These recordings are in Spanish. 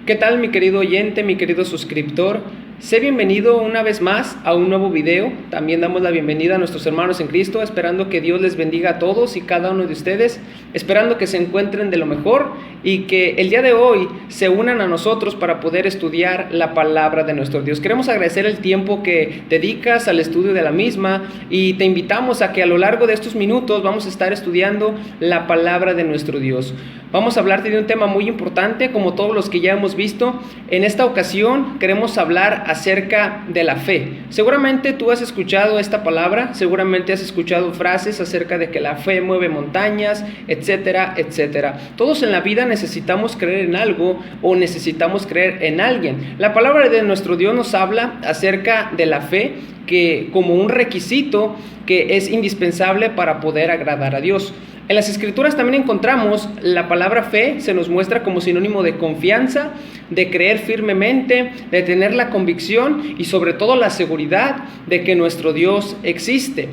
¿Qué tal, mi querido oyente, mi querido suscriptor? Sé bienvenido una vez más a un nuevo video. También damos la bienvenida a nuestros hermanos en Cristo, esperando que Dios les bendiga a todos y cada uno de ustedes, esperando que se encuentren de lo mejor y que el día de hoy se unan a nosotros para poder estudiar la palabra de nuestro Dios. Queremos agradecer el tiempo que dedicas al estudio de la misma y te invitamos a que a lo largo de estos minutos vamos a estar estudiando la palabra de nuestro Dios. Vamos a hablarte de un tema muy importante, como todos los que ya hemos visto. En esta ocasión queremos hablar acerca de la fe. Seguramente tú has escuchado esta palabra, seguramente has escuchado frases acerca de que la fe mueve montañas, etcétera, etcétera. Todos en la vida necesitamos creer en algo o necesitamos creer en alguien. La palabra de nuestro Dios nos habla acerca de la fe que como un requisito que es indispensable para poder agradar a Dios. En las Escrituras también encontramos la palabra fe, se nos muestra como sinónimo de confianza, de creer firmemente, de tener la convicción y sobre todo la seguridad de que nuestro Dios existe.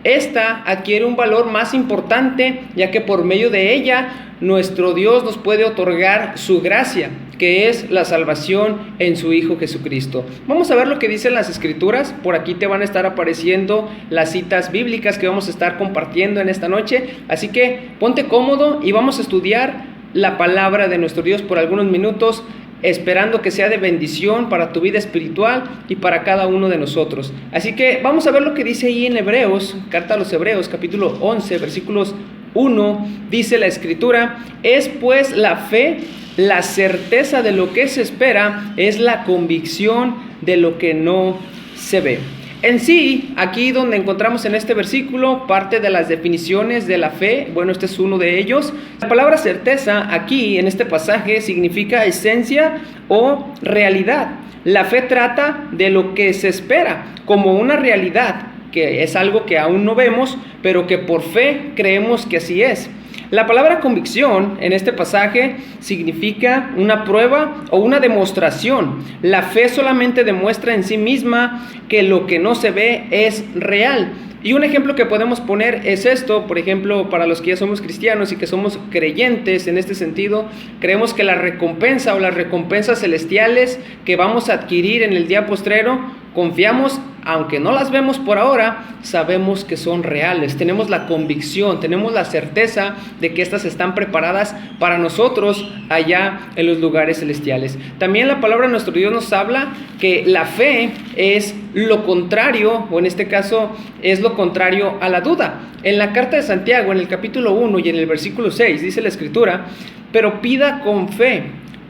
Esta adquiere un valor más importante, ya que por medio de ella nuestro Dios nos puede otorgar su gracia, que es la salvación en su Hijo Jesucristo. Vamos a ver lo que dicen las Escrituras. Por aquí te van a estar apareciendo las citas bíblicas que vamos a estar compartiendo en esta noche. Así que ponte cómodo y vamos a estudiar la palabra de nuestro Dios por algunos minutos, esperando que sea de bendición para tu vida espiritual y para cada uno de nosotros. Así que vamos a ver lo que dice ahí en Hebreos, carta a los Hebreos, capítulo 11, versículos 1, dice la Escritura: es pues la fe, la certeza de lo que se espera, es la convicción de lo que no se ve. En sí, aquí donde encontramos en este versículo parte de las definiciones de la fe, bueno, este es uno de ellos. La palabra certeza aquí en este pasaje significa esencia o realidad. La fe trata de lo que se espera como una realidad, que es algo que aún no vemos, pero que por fe creemos que así es. La palabra convicción en este pasaje significa una prueba o una demostración. La fe solamente demuestra en sí misma que lo que no se ve es real. Y un ejemplo que podemos poner es esto, por ejemplo, para los que ya somos cristianos y que somos creyentes en este sentido, creemos que la recompensa o las recompensas celestiales que vamos a adquirir en el día postrero, confiamos, aunque no las vemos por ahora, sabemos que son reales. Tenemos la convicción, tenemos la certeza de que estas están preparadas para nosotros allá en los lugares celestiales. También la palabra de nuestro Dios nos habla que la fe es lo contrario, o en este caso es lo contrario a la duda. En la carta de Santiago, en el capítulo 1 y en el versículo 6, dice la Escritura: pero pida con fe,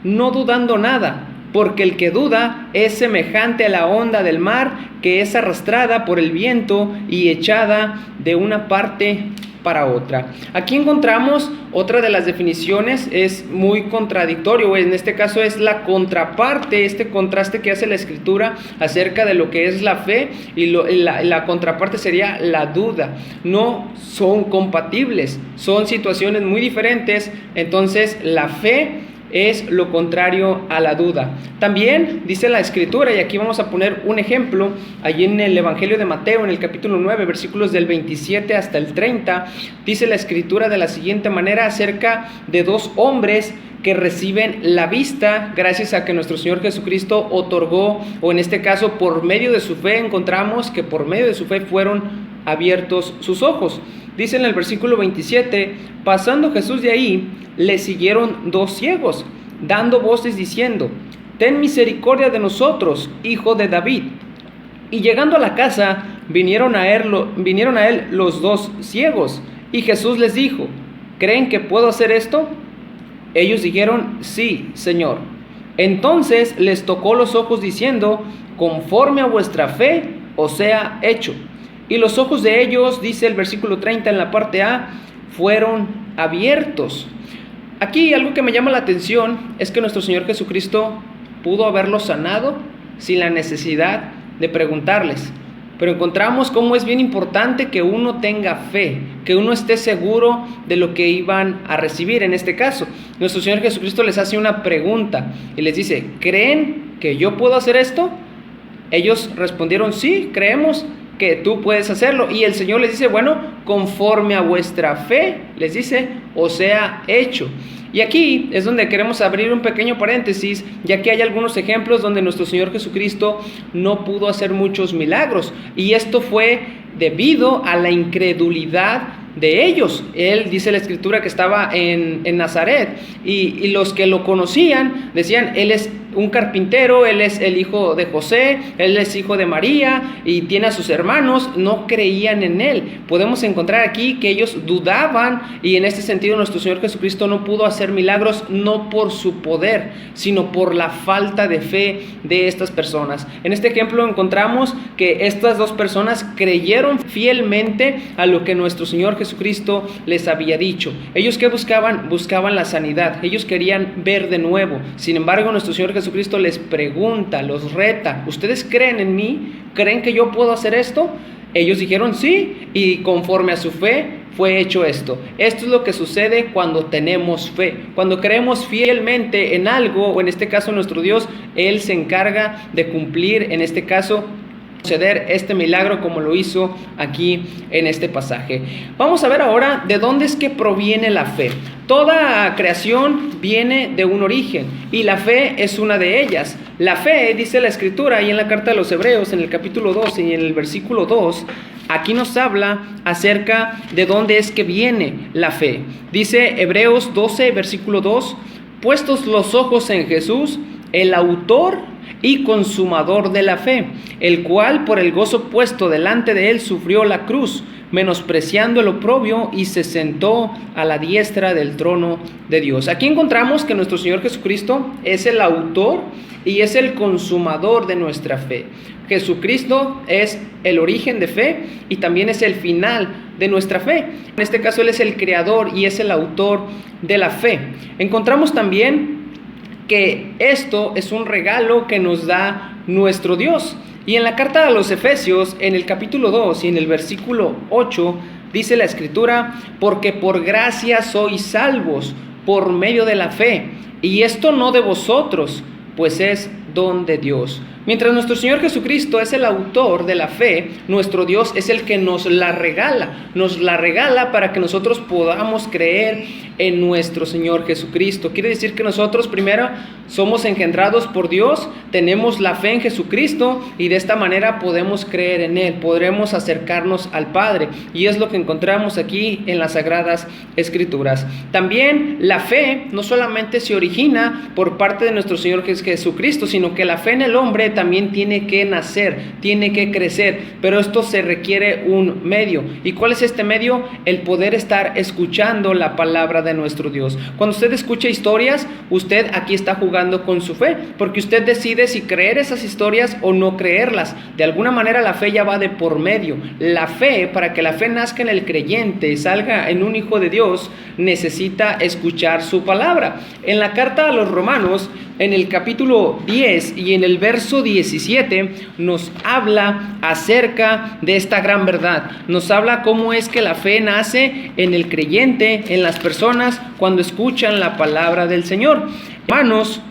no dudando nada, porque el que duda es semejante a la onda del mar, que es arrastrada por el viento y echada de una parte para otra. Aquí encontramos otra de las definiciones, es muy contradictorio, en este caso es la contraparte, este contraste que hace la Escritura acerca de lo que es la fe, y la contraparte sería la duda. No son compatibles, son situaciones muy diferentes. Entonces la fe es lo contrario a la duda. También dice la Escritura, y aquí vamos a poner un ejemplo, allí en el Evangelio de Mateo, en el capítulo 9, versículos del 27 hasta el 30, dice la Escritura de la siguiente manera acerca de dos hombres que reciben la vista gracias a que nuestro Señor Jesucristo otorgó, o en este caso por medio de su fe, encontramos que por medio de su fe fueron abiertos sus ojos. Dice en el versículo 27, pasando Jesús de ahí, le siguieron dos ciegos, dando voces diciendo: ten misericordia de nosotros, hijo de David. Y llegando a la casa, vinieron a él los dos ciegos, y Jesús les dijo: ¿creen que puedo hacer esto? Ellos dijeron: sí, Señor. Entonces les tocó los ojos diciendo: conforme a vuestra fe os sea hecho. Y los ojos de ellos, dice el versículo 30 en la parte A, fueron abiertos. Aquí algo que me llama la atención es que nuestro Señor Jesucristo pudo haberlos sanado sin la necesidad de preguntarles. Pero encontramos cómo es bien importante que uno tenga fe, que uno esté seguro de lo que iban a recibir. En este caso, nuestro Señor Jesucristo les hace una pregunta y les dice: ¿creen que yo puedo hacer esto? Ellos respondieron: sí, creemos. que tú puedes hacerlo. Y el Señor les dice, bueno, conforme a vuestra fe, les dice, os sea hecho. Y aquí es donde queremos abrir un pequeño paréntesis, ya que hay algunos ejemplos donde nuestro Señor Jesucristo no pudo hacer muchos milagros. Y esto fue debido a la incredulidad de ellos. Él, dice la Escritura, que estaba en Nazaret, y los que lo conocían decían, él es un carpintero, él es el hijo de José, él es hijo de María y tiene a sus hermanos. No creían en él. Podemos encontrar aquí que ellos dudaban, y en este sentido nuestro Señor Jesucristo no pudo hacer milagros, no por su poder, sino por la falta de fe de estas personas. En este ejemplo encontramos que estas dos personas creyeron fielmente a lo que nuestro Señor Jesucristo les había dicho. Ellos, ¿qué buscaban? Buscaban la sanidad. Ellos querían ver de nuevo. Sin embargo, nuestro Señor Jesucristo les pregunta, los reta, ¿ustedes creen en mí? ¿Creen que yo puedo hacer esto? Ellos dijeron sí, y conforme a su fe fue hecho esto. Esto es lo que sucede cuando tenemos fe. Cuando creemos fielmente en algo, o en este caso nuestro Dios, Él se encarga de cumplir, en este caso, suceder este milagro como lo hizo aquí en este pasaje. Vamos a ver ahora de dónde es que proviene la fe. Toda creación viene de un origen, y la fe es una de ellas. La fe, dice la Escritura, y en la carta de los Hebreos, en el capítulo 12 y en el versículo 2, aquí nos habla acerca de dónde es que viene la fe. Dice Hebreos 12, versículo 2, puestos los ojos en Jesús, el autor y consumador de la fe, el cual por el gozo puesto delante de él sufrió la cruz, menospreciando el oprobio, y se sentó a la diestra del trono de Dios. Aquí encontramos que nuestro Señor Jesucristo es el autor y es el consumador de nuestra fe. Jesucristo es el origen de fe y también es el final de nuestra fe. En este caso Él es el creador y es el autor de la fe. Encontramos también que esto es un regalo que nos da nuestro Dios. Y en la carta a los Efesios, en el capítulo 2 y en el versículo 8, dice la Escritura, porque por gracia sois salvos por medio de la fe, y esto no de vosotros, pues es don de Dios. Mientras nuestro Señor Jesucristo es el autor de la fe, nuestro Dios es el que nos la regala para que nosotros podamos creer en nuestro Señor Jesucristo. Quiere decir que nosotros primero somos engendrados por Dios, tenemos la fe en Jesucristo, y de esta manera podemos creer en Él, podremos acercarnos al Padre, y es lo que encontramos aquí en las Sagradas Escrituras. También la fe no solamente se origina por parte de nuestro Señor Jesucristo, sino que la fe en el hombre también tiene que nacer, tiene que crecer, pero esto se requiere un medio. ¿Y cuál es este medio? El poder estar escuchando la palabra de nuestro Dios. Cuando usted escucha historias, usted aquí está jugando con su fe, porque usted decide si creer esas historias o no creerlas. De alguna manera la fe ya va de por medio. La fe, para que la fe nazca en el creyente, salga en un hijo de Dios, necesita escuchar su palabra. En la carta a los Romanos, en el capítulo 10 y en el verso 17, nos habla acerca de esta gran verdad. Nos habla cómo es que la fe nace en el creyente, en las personas, cuando escuchan la palabra del Señor. Hermanos,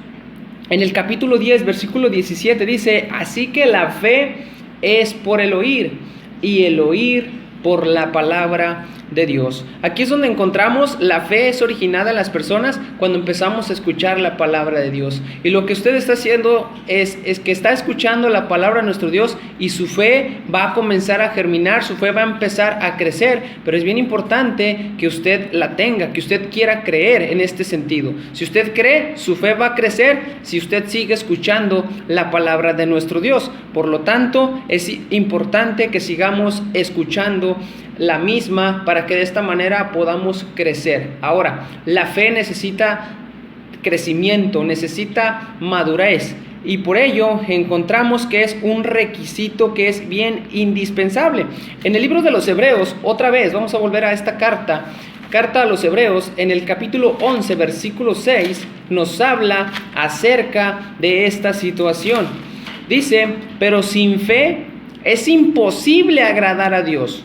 en el capítulo 10, versículo 17 dice, así que la fe es por el oír, y el oír por la palabra de Dios. Aquí es donde encontramos la fe es originada en las personas cuando empezamos a escuchar la palabra de Dios. Y lo que usted está haciendo es que está escuchando la palabra de nuestro Dios, y su fe va a comenzar a germinar, su fe va a empezar a crecer. Pero es bien importante que usted la tenga, que usted quiera creer en este sentido. Si usted cree, su fe va a crecer si usted sigue escuchando la palabra de nuestro Dios. Por lo tanto, es importante que sigamos escuchando la misma para que de esta manera podamos crecer. Ahora, la fe necesita crecimiento, necesita madurez, y por ello encontramos que es un requisito que es bien indispensable. En el libro de los Hebreos, otra vez vamos a volver a esta carta a los Hebreos, en el capítulo 11, versículo 6, nos habla acerca de esta situación. Dice, pero sin fe es imposible agradar a Dios,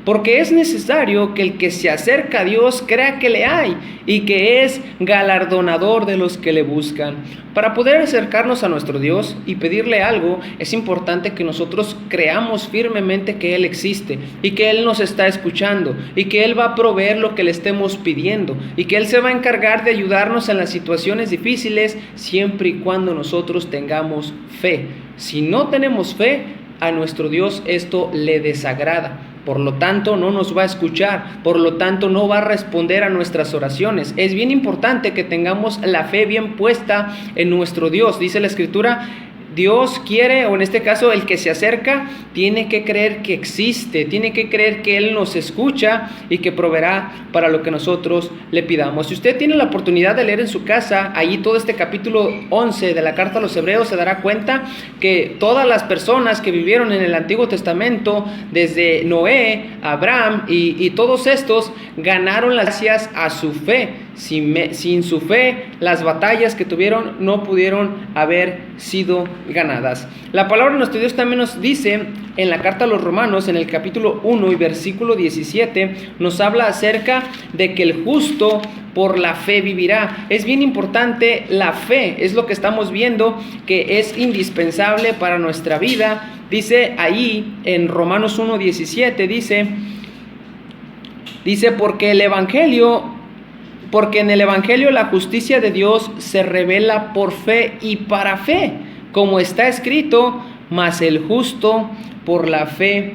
porque es necesario que el que se acerca a Dios crea que le hay y que es galardonador de los que le buscan. Para poder acercarnos a nuestro Dios y pedirle algo, es importante que nosotros creamos firmemente que Él existe y que Él nos está escuchando y que Él va a proveer lo que le estemos pidiendo y que Él se va a encargar de ayudarnos en las situaciones difíciles siempre y cuando nosotros tengamos fe. Si no tenemos fe, a nuestro Dios esto le desagrada. Por lo tanto, no nos va a escuchar, por lo tanto, no va a responder a nuestras oraciones. Es bien importante que tengamos la fe bien puesta en nuestro Dios. Dice la Escritura, Dios quiere, o en este caso el que se acerca, tiene que creer que existe, tiene que creer que Él nos escucha y que proveerá para lo que nosotros le pidamos. Si usted tiene la oportunidad de leer en su casa, allí todo este capítulo 11 de la carta a los Hebreos, se dará cuenta que todas las personas que vivieron en el Antiguo Testamento, desde Noé, Abraham y todos estos, ganaron las gracias a su fe. Sin su fe, las batallas que tuvieron no pudieron haber sido ganadas. La palabra de nuestro Dios también nos dice en la carta a los Romanos, en el capítulo 1 y versículo 17, nos habla acerca de que el justo por la fe vivirá. Es bien importante la fe, es lo que estamos viendo que es indispensable para nuestra vida. Dice ahí en Romanos 1, 17, dice porque en el Evangelio la justicia de Dios se revela por fe y para fe, como está escrito, mas el justo por la fe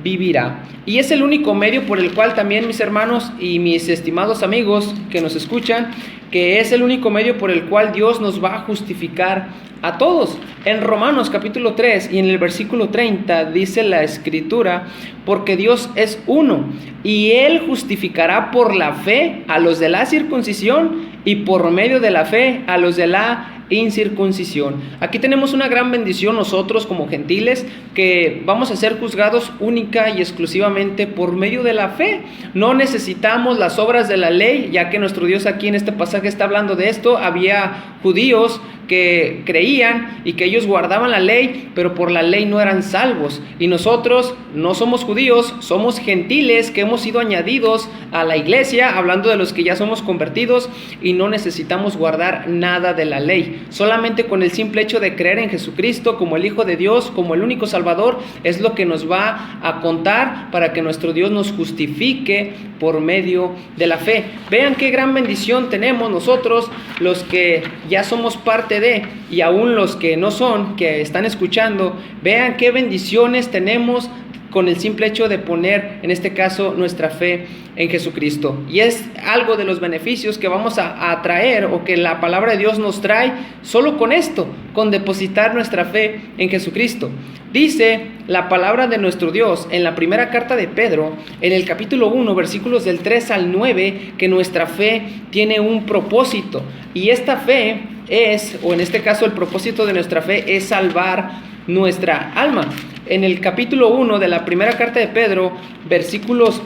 vivirá. Y es el único medio por el cual también, mis hermanos y mis estimados amigos que nos escuchan, que es el único medio por el cual Dios nos va a justificar a todos. En Romanos capítulo 3 y en el versículo 30 dice la Escritura, porque Dios es uno y Él justificará por la fe a los de la circuncisión y por medio de la fe a los de la incircuncisión. Aquí tenemos una gran bendición nosotros como gentiles, que vamos a ser juzgados única y exclusivamente por medio de la fe. No necesitamos las obras de la ley, ya que nuestro Dios aquí en este pasaje está hablando de esto. Había judíos que creían y que ellos guardaban la ley, pero por la ley no eran salvos. Y nosotros no somos judíos, somos gentiles que hemos sido añadidos a la iglesia, hablando de los que ya somos convertidos, y no necesitamos guardar nada de la ley. Solamente con el simple hecho de creer en Jesucristo como el Hijo de Dios, como el único Salvador, es lo que nos va a contar para que nuestro Dios nos justifique por medio de la fe. Vean qué gran bendición tenemos nosotros, los que ya somos parte de, y aún los que no son, que están escuchando. Vean qué bendiciones tenemos con el simple hecho de poner, en este caso, nuestra fe en Jesucristo. Y es algo de los beneficios que vamos a traer, o que la palabra de Dios nos trae, solo con esto, con depositar nuestra fe en Jesucristo. Dice la palabra de nuestro Dios en la primera carta de Pedro, en el capítulo 1, versículos del 3 al 9, que nuestra fe tiene un propósito. Y esta fe es, o en este caso el propósito de nuestra fe es salvar nuestra alma. En el capítulo 1 de la primera carta de Pedro, versículos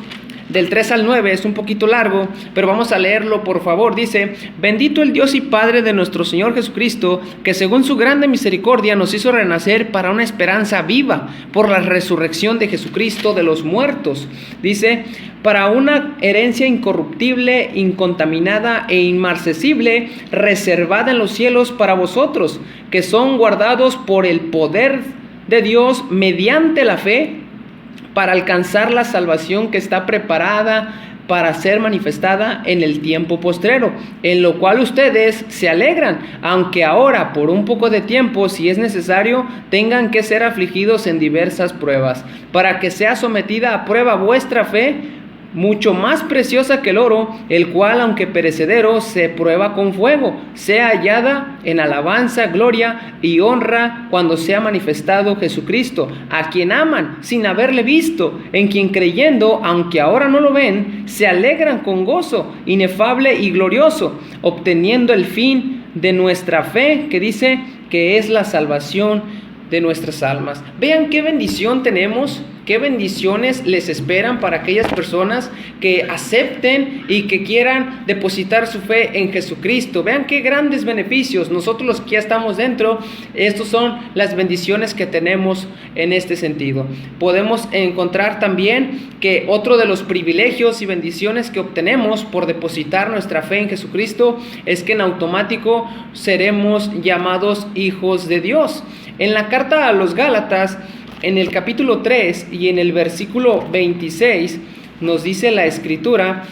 del 3 al 9, es un poquito largo, pero vamos a leerlo por favor. Dice: bendito el Dios y Padre de nuestro Señor Jesucristo, que según su grande misericordia nos hizo renacer para una esperanza viva por la resurrección de Jesucristo de los muertos. Dice: para una herencia incorruptible, incontaminada e inmarcesible, reservada en los cielos para vosotros, que son guardados por el poder de Dios mediante la fe, para alcanzar la salvación que está preparada para ser manifestada en el tiempo postrero, en lo cual ustedes se alegran, aunque ahora por un poco de tiempo, si es necesario, tengan que ser afligidos en diversas pruebas, para que sea sometida a prueba vuestra fe, mucho más preciosa que el oro, el cual, aunque perecedero, se prueba con fuego, sea hallada en alabanza, gloria y honra cuando sea manifestado Jesucristo, a quien aman sin haberle visto, en quien creyendo, aunque ahora no lo ven, se alegran con gozo inefable y glorioso, obteniendo el fin de nuestra fe, que dice que es la salvación de nuestras almas. Vean qué bendición tenemos qué bendiciones les esperan para aquellas personas que acepten y que quieran depositar su fe en Jesucristo. Vean qué grandes beneficios. Nosotros los que ya estamos dentro, estos son las bendiciones que tenemos en este sentido. Podemos encontrar también que otro de los privilegios y bendiciones que obtenemos por depositar nuestra fe en Jesucristo es que en automático seremos llamados hijos de Dios. En la carta a los Gálatas, en el capítulo 3 y en el versículo 26, nos dice la Escritura: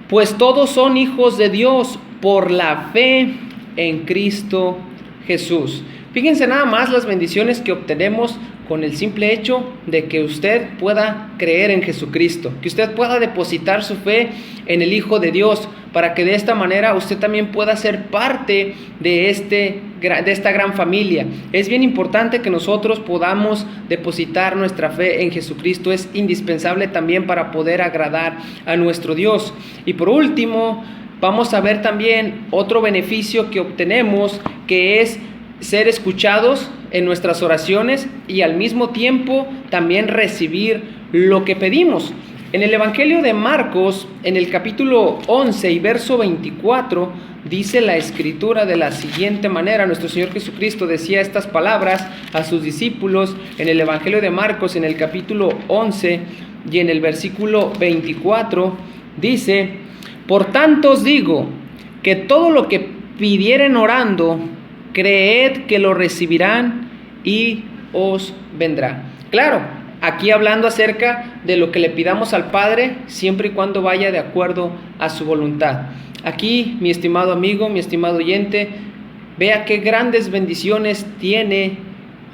pues todos son hijos de Dios por la fe en Cristo Jesús. Fíjense nada más las bendiciones que obtenemos con el simple hecho de que usted pueda creer en Jesucristo, que usted pueda depositar su fe en el Hijo de Dios, para que de esta manera usted también pueda ser parte de esta gran familia. Es bien importante que nosotros podamos depositar nuestra fe en Jesucristo. Es indispensable también para poder agradar a nuestro Dios. Y por último, vamos a ver también otro beneficio que obtenemos, que es ser escuchados en nuestras oraciones y al mismo tiempo también recibir lo que pedimos. En el Evangelio de Marcos, en el capítulo 11 y verso 24, dice la Escritura de la siguiente manera. Nuestro Señor Jesucristo decía estas palabras a sus discípulos en el Evangelio de Marcos, en el capítulo 11 y en el versículo 24, dice: por tanto os digo, que todo lo que pidieren orando, creed que lo recibirán y os vendrá. Claro, aquí hablando acerca de lo que le pidamos al Padre, siempre y cuando vaya de acuerdo a su voluntad. Aquí, mi estimado amigo, mi estimado oyente, vea qué grandes bendiciones tiene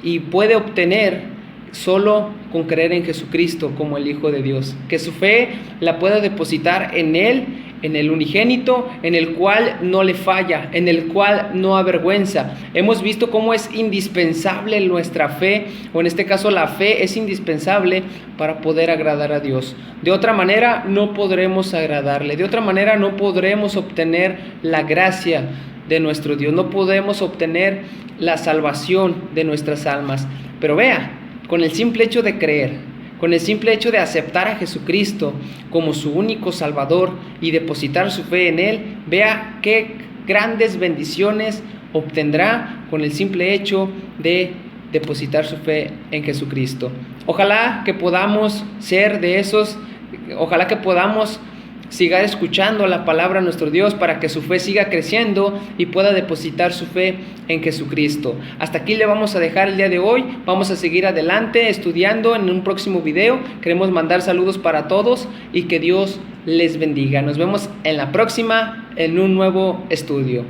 y puede obtener solo con creer en Jesucristo como el Hijo de Dios. Que su fe la pueda depositar en Él, en el unigénito, en el cual no le falla, en el cual no avergüenza. Hemos visto cómo es indispensable nuestra fe, o en este caso la fe es indispensable para poder agradar a Dios. De otra manera no podremos agradarle, de otra manera no podremos obtener la gracia de nuestro Dios, no podemos obtener la salvación de nuestras almas. Pero vea, con el simple hecho de creer, con el simple hecho de aceptar a Jesucristo como su único Salvador y depositar su fe en Él, vea qué grandes bendiciones obtendrá con el simple hecho de depositar su fe en Jesucristo. Ojalá que podamos ser de esos, ojalá que podamos siga escuchando la palabra de nuestro Dios para que su fe siga creciendo y pueda depositar su fe en Jesucristo. Hasta aquí le vamos a dejar el día de hoy. Vamos a seguir adelante estudiando en un próximo video. Queremos mandar saludos para todos y que Dios les bendiga. Nos vemos en la próxima en un nuevo estudio.